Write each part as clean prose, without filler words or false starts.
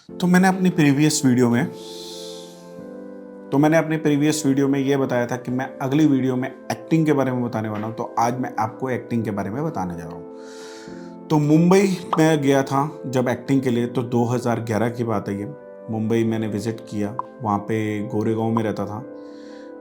तो मैंने अपनी प्रीवियस वीडियो में ये बताया था कि मैं अगली वीडियो में एक्टिंग के बारे में बताने वाला हूँ। तो आज मैं आपको एक्टिंग के बारे में बताने जा रहा हूँ। तो मुंबई में गया था जब एक्टिंग के लिए, तो 2011 की बात है ये। मुंबई मैंने विजिट किया, वहाँ पे गोरेगांव में रहता था।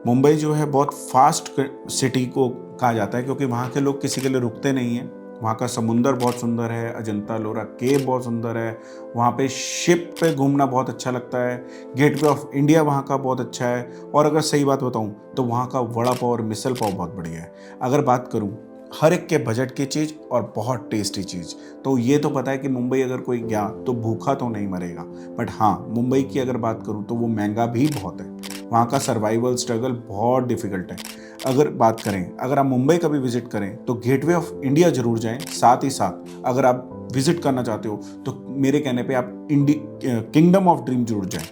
मुंबई जो है बहुत फास्ट सिटी को कहा जाता है, क्योंकि वहाँ के लोग किसी के लिए रुकते नहीं हैं। वहाँ का समुंदर बहुत सुंदर है, अजंता लोरा केव बहुत सुंदर है, वहाँ पे शिप पे घूमना बहुत अच्छा लगता है, गेटवे ऑफ इंडिया वहाँ का बहुत अच्छा है। और अगर सही बात बताऊँ तो वहाँ का वड़ा पाव और मिसल पाव बहुत बढ़िया है। अगर बात करूँ हर एक के बजट की चीज़ और बहुत टेस्टी चीज़, तो ये तो पता है कि मुंबई अगर कोई गया तो भूखा तो नहीं मरेगा। बट हाँ, मुंबई की अगर बात करूँ तो वो महंगा भी बहुत है। वहाँ का सर्वाइवल स्ट्रगल बहुत डिफिकल्ट है। अगर बात करें, अगर आप मुंबई कभी विजिट करें तो गेटवे ऑफ इंडिया जरूर जाएं। साथ ही साथ अगर आप विजिट करना चाहते हो तो मेरे कहने पे आप किंगडम ऑफ ड्रीम जरूर जाएं।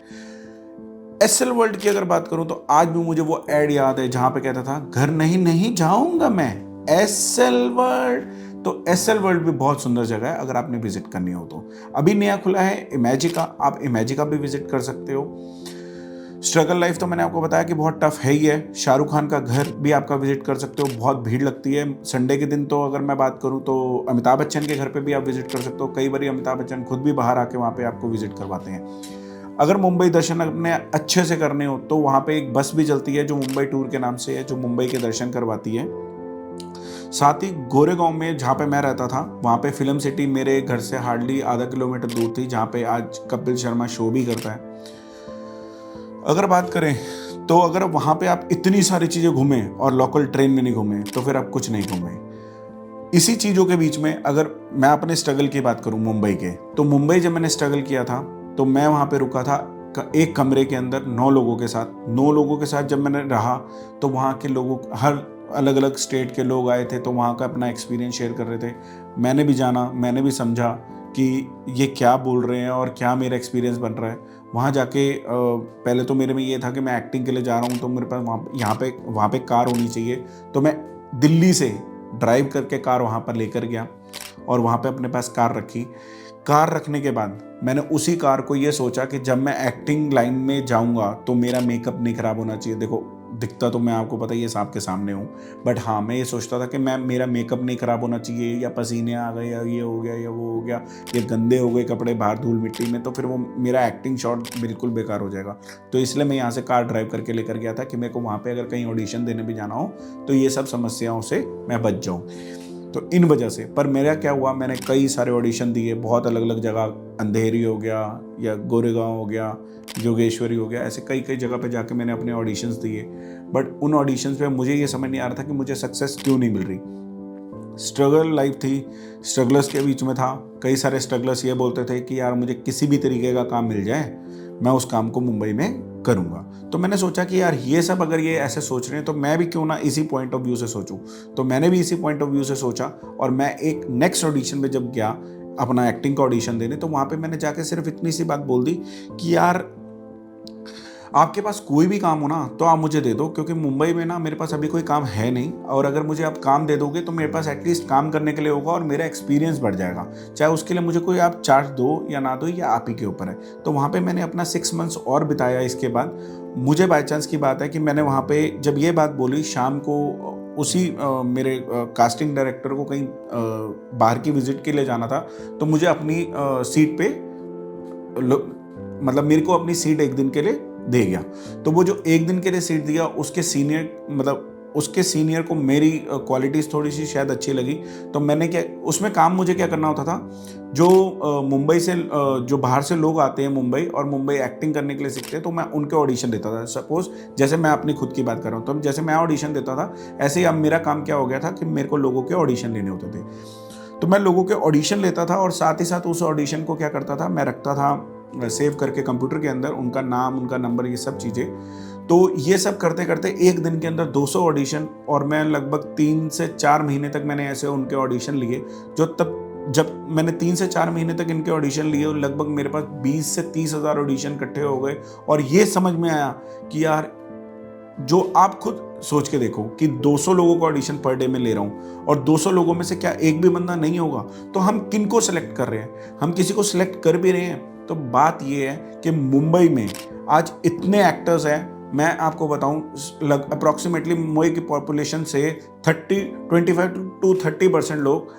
एसएल वर्ल्ड की अगर बात करूं तो आज भी मुझे वो एड याद है जहां पे कहता था, घर नहीं नहीं जाऊंगा मैं, एसएल वर्ल्ड। तो एसएल वर्ल्ड भी बहुत सुंदर जगह है अगर आपने विजिट करनी हो तो। अभी नया खुला है इमेजिका, आप इमेजिका भी विजिट कर सकते हो। स्ट्रगल लाइफ तो मैंने आपको बताया कि बहुत टफ है ही है। शाहरुख खान का घर भी आपका विजिट कर सकते हो, बहुत भीड़ लगती है संडे के दिन। तो अगर मैं बात करूं तो अमिताभ बच्चन के घर पे भी आप विजिट कर सकते हो। कई बार अमिताभ बच्चन खुद भी बाहर आके वहाँ पे आपको विजिट करवाते हैं। अगर मुंबई दर्शन अपने अच्छे से करने हो तो वहाँ पे एक बस भी चलती है जो मुंबई टूर के नाम से है, जो मुंबई के दर्शन करवाती है। साथ ही गोरेगांव में जहाँ पे मैं रहता था, वहाँ पे फिल्म सिटी मेरे घर से हार्डली आधा किलोमीटर दूर थी, जहाँ पे आज कपिल शर्मा शो भी करता है। अगर बात करें तो अगर वहाँ पे आप इतनी सारी चीज़ें घूमें और लोकल ट्रेन में नहीं घूमें तो फिर आप कुछ नहीं घूमें। इसी चीज़ों के बीच में अगर मैं अपने स्ट्रगल की बात करूँ मुंबई के, तो मुंबई जब मैंने स्ट्रगल किया था तो मैं वहाँ पे रुका था एक कमरे के अंदर 9 लोगों के साथ। 9 लोगों के साथ जब मैंने रहा तो वहाँ के लोगों, हर अलग अलग स्टेट के लोग आए थे, तो वहाँ का अपना एक्सपीरियंस शेयर कर रहे थे। मैंने भी जाना, मैंने भी समझा कि ये क्या बोल रहे हैं और क्या मेरा एक्सपीरियंस बन रहा है। वहाँ जाके पहले तो मेरे में ये था कि मैं एक्टिंग के लिए जा रहा हूँ तो मेरे पास वहाँ पे कार होनी चाहिए। तो मैं दिल्ली से ड्राइव करके कार वहाँ पर लेकर गया और वहाँ पे अपने पास कार रखी। कार रखने के बाद मैंने उसी कार को ये सोचा कि जब मैं एक्टिंग लाइन में जाऊँगा तो मेरा मेकअप नहीं ख़राब होना चाहिए। देखो, दिखता तो मैं आपको पता ही है सांप के सामने हूँ, बट हाँ, मैं ये सोचता था कि मेरा मेकअप नहीं ख़राब होना चाहिए, या पसीने आ गए या ये हो गया या वो हो गया, ये गंदे हो गए कपड़े बाहर धूल मिट्टी में, तो फिर वो मेरा एक्टिंग शॉट बिल्कुल बेकार हो जाएगा। तो इसलिए मैं यहाँ से कार ड्राइव करके लेकर गया था कि मेरे को वहाँ पर अगर कहीं ऑडिशन देने भी जाना हो तो ये सब समस्याओं से मैं बच जाऊँ। तो इन वजह से, पर मेरा क्या हुआ, मैंने कई सारे ऑडिशन दिए बहुत अलग अलग जगह, अंधेरी हो गया या गोरेगांव हो गया, जोगेश्वरी हो गया, ऐसे कई कई जगह पे जाके मैंने अपने ऑडिशंस दिए। बट उन ऑडिशंस पे मुझे ये समझ नहीं आ रहा था कि मुझे सक्सेस क्यों नहीं मिल रही। स्ट्रगल लाइफ थी, स्ट्रगलर्स के बीच में था। कई सारे स्ट्रगलर्स ये बोलते थे कि यार मुझे किसी भी तरीके का काम मिल जाए, मैं उस काम को मुंबई में करूँगा। तो मैंने सोचा कि यार ये सब अगर ये ऐसे सोच रहे हैं तो मैं भी क्यों ना इसी पॉइंट ऑफ व्यू से सोचूं। तो मैंने भी इसी पॉइंट ऑफ व्यू से सोचा और मैं एक नेक्स्ट ऑडिशन में जब गया अपना एक्टिंग का ऑडिशन देने, तो वहाँ पे मैंने जाके सिर्फ इतनी सी बात बोल दी कि यार आपके पास कोई भी काम हो ना तो आप मुझे दे दो, क्योंकि मुंबई में ना मेरे पास अभी कोई काम है नहीं, और अगर मुझे आप काम दे दोगे तो मेरे पास एटलीस्ट काम करने के लिए होगा और मेरा एक्सपीरियंस बढ़ जाएगा। चाहे उसके लिए मुझे कोई आप चार्ज दो या ना दो, या आप ही के ऊपर है। तो वहाँ पे मैंने अपना 6 मंथ्स और बिताया। इसके बाद मुझे बाई चांस की बात है कि मैंने वहाँ पे जब ये बात बोली, शाम को उसी मेरे कास्टिंग डायरेक्टर को कहीं बाहर की विजिट के लिए जाना था, तो मुझे अपनी सीट पे मतलब मेरे को अपनी सीट एक दिन के लिए दे गया। तो वो जो एक दिन के लिए सीट दिया, उसके सीनियर को मेरी क्वालिटीज़ थोड़ी सी शायद अच्छी लगी। तो मैंने क्या, उसमें काम मुझे क्या करना होता था, जो मुंबई से जो बाहर से लोग आते हैं मुंबई और मुंबई एक्टिंग करने के लिए सीखते हैं, तो मैं उनके ऑडिशन देता था। सपोज जैसे मैं अपनी खुद की बात कर रहा हूँ, तो जैसे मैं ऑडिशन देता था, ऐसे ही अब मेरा काम क्या हो गया था कि मेरे को लोगों के ऑडिशन लेने होते थे। तो मैं लोगों के ऑडिशन लेता था और साथ ही साथ उस ऑडिशन को क्या करता था, मैं रखता था सेव करके कंप्यूटर के अंदर, उनका नाम, उनका नंबर, ये सब चीज़ें। तो ये सब करते करते एक दिन के अंदर 200 ऑडिशन, और मैं लगभग 3 से 4 महीने तक मैंने ऐसे उनके ऑडिशन लिए। जब मैंने 3 से 4 महीने तक इनके ऑडिशन लिए, लगभग मेरे पास 20 से 30 हज़ार ऑडिशन इकट्ठे हो गए। और ये समझ में आया कि यार, जो आप खुद सोच के देखो कि 200 लोगों का ऑडिशन पर डे में ले रहा हूँ और 200 लोगों में से क्या एक भी बंदा नहीं होगा, तो हम किन को सिलेक्ट कर रहे हैं? हम किसी को सिलेक्ट कर भी रहे हैं तो बात ये है कि मुंबई में आज इतने एक्टर्स हैं, मैं आपको बताऊं अप्रॉक्सीमेटली मुंबई की पॉपुलेशन से 25 to 30% लोग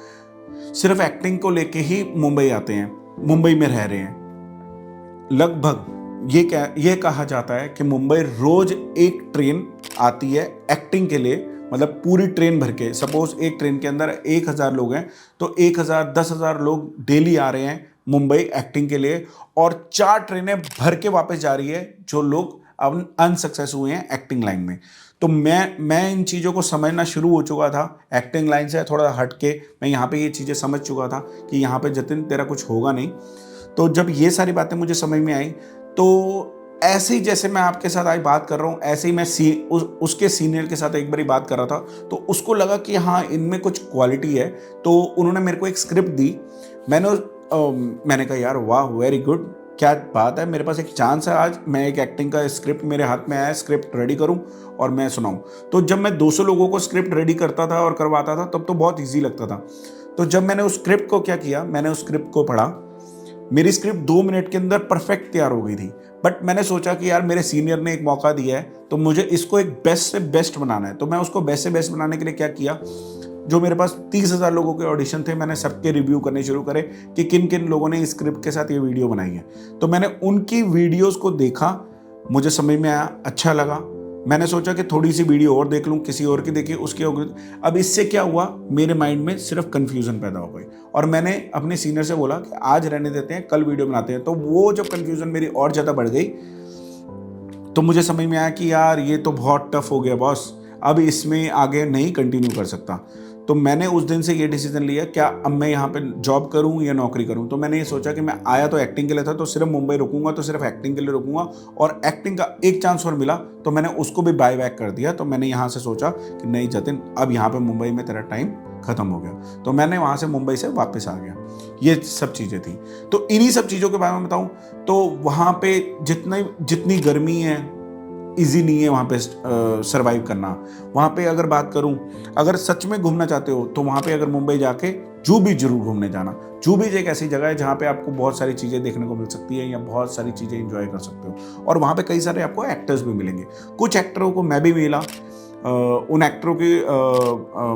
सिर्फ एक्टिंग को लेके ही मुंबई आते हैं, मुंबई में रह रहे हैं। लगभग ये कहा जाता है कि मुंबई रोज एक ट्रेन आती है एक्टिंग के लिए, मतलब पूरी ट्रेन भर के। सपोज एक ट्रेन के अंदर 1000 लोग हैं तो 1000 10,000 लोग डेली आ रहे हैं मुंबई एक्टिंग के लिए, और 4 ट्रेनें भर के वापस जा रही है जो लोग अब अनसक्सेस हुए हैं एक्टिंग लाइन में। तो मैं इन चीज़ों को समझना शुरू हो चुका था, एक्टिंग लाइन से थोड़ा हट के मैं यहाँ पे ये चीज़ें समझ चुका था कि यहाँ पे जतिन तेरा कुछ होगा नहीं। तो जब ये सारी बातें मुझे समझ में आई, तो ऐसे ही जैसे मैं आपके साथ आज बात कर रहा हूँ, ऐसे ही मैं उसके सीनियर के साथ एक बारी बात कर रहा था, तो उसको लगा कि हाँ इनमें कुछ क्वालिटी है, तो उन्होंने मेरे को एक स्क्रिप्ट दी। मैंने कहा यार वाह वेरी गुड, क्या बात है, मेरे पास एक चांस है, आज मैं एक एक्टिंग का स्क्रिप्ट मेरे हाथ में आया, स्क्रिप्ट रेडी करूं और मैं सुनाऊं। तो जब मैं 200 लोगों को स्क्रिप्ट रेडी करता था और करवाता था तब तो बहुत ईजी लगता था। तो जब मैंने उस स्क्रिप्ट को क्या किया, मैंने उस स्क्रिप्ट को पढ़ा, मेरी स्क्रिप्ट 2 मिनट के अंदर परफेक्ट तैयार हो गई थी। बट मैंने सोचा कि यार मेरे सीनियर ने एक मौका दिया है तो मुझे इसको एक बेस्ट से बेस्ट बनाना है। तो मैं उसको बेस्ट से बेस्ट बनाने के लिए क्या किया, जो मेरे पास 30,000 लोगों के ऑडिशन थे, मैंने सबके रिव्यू करने शुरू करे कि किन किन लोगों ने इस स्क्रिप्ट के साथ ये वीडियो बनाई है। तो मैंने उनकी वीडियोस को देखा, मुझे समझ में आया, अच्छा लगा। मैंने सोचा कि थोड़ी सी वीडियो और देख लूँ, किसी और की देखी, उसकी हो गई। अब इससे क्या हुआ, मेरे माइंड में सिर्फ कन्फ्यूजन पैदा हो गई और मैंने अपने सीनियर से बोला कि आज रहने देते हैं, कल वीडियो बनाते हैं। तो वो जब कन्फ्यूजन मेरी और ज़्यादा बढ़ गई तो मुझे समझ में आया कि यार ये तो बहुत टफ हो गया बॉस, अब इसमें आगे नहीं कंटिन्यू कर सकता। तो मैंने उस दिन से ये डिसीजन लिया, क्या अब मैं यहाँ पे जॉब करूँ या नौकरी करूँ। तो मैंने ये सोचा कि मैं आया तो एक्टिंग के लिए था, तो सिर्फ मुंबई रुकूंगा तो सिर्फ एक्टिंग के लिए रुकूंगा, और एक्टिंग का एक चांस और मिला तो मैंने उसको भी बाय बैक कर दिया। तो मैंने यहाँ से सोचा कि नहीं जतिन, अब यहाँ पे मुंबई में तेरा टाइम खत्म हो गया। तो मैंने वहाँ से मुंबई से वापस आ गया। ये सब चीज़ें थी। तो इन्हीं सब चीज़ों के बारे में बताऊँ तो वहाँ पे जितनी गर्मी है, इजी नहीं है वहाँ पे सरवाइव करना। वहाँ पे अगर बात करूँ, अगर सच में घूमना चाहते हो तो वहाँ पे अगर मुंबई जाके जू बीच जरूर घूमने जाना। जू बीच एक ऐसी जगह है जहाँ पे आपको बहुत सारी चीज़ें देखने को मिल सकती है या बहुत सारी चीज़ें एंजॉय कर सकते हो, और वहाँ पे कई सारे आपको एक्टर्स भी मिलेंगे। कुछ एक्टरों को मैं भी मिला, उन एक्टरों की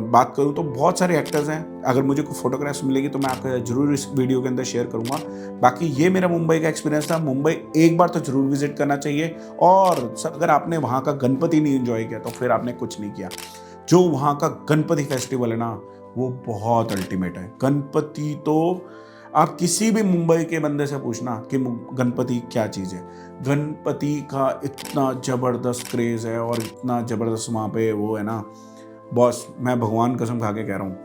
बात करूं तो बहुत सारे एक्टर्स हैं। अगर मुझे कोई फोटोग्राफ्स मिलेगी तो मैं आपके जरूर इस वीडियो के अंदर शेयर करूंगा। बाकी ये मेरा मुंबई का एक्सपीरियंस था। मुंबई एक बार तो जरूर विजिट करना चाहिए, और अगर आपने वहाँ का गणपति नहीं एंजॉय किया तो फिर आपने कुछ नहीं किया। जो वहाँ का गणपति फेस्टिवल है ना, वो बहुत अल्टीमेट है। गणपति तो आप किसी भी मुंबई के बंदे से पूछना कि गणपति क्या चीज़ है, गणपति का इतना ज़बरदस्त क्रेज़ है और इतना ज़बरदस्त वहाँ पे वो है ना बॉस, मैं भगवान कसम खा के कह रहा हूँ,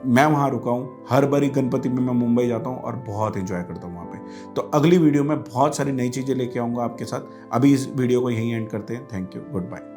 मैं वहाँ रुका हूँ। हर बारी गणपति में मैं मुंबई जाता हूँ और बहुत एंजॉय करता हूँ वहाँ पे। तो अगली वीडियो में बहुत सारी नई चीज़ें लेके आऊँगा आपके साथ। अभी इस वीडियो को यहीं एंड करते हैं। Thank you, good bye.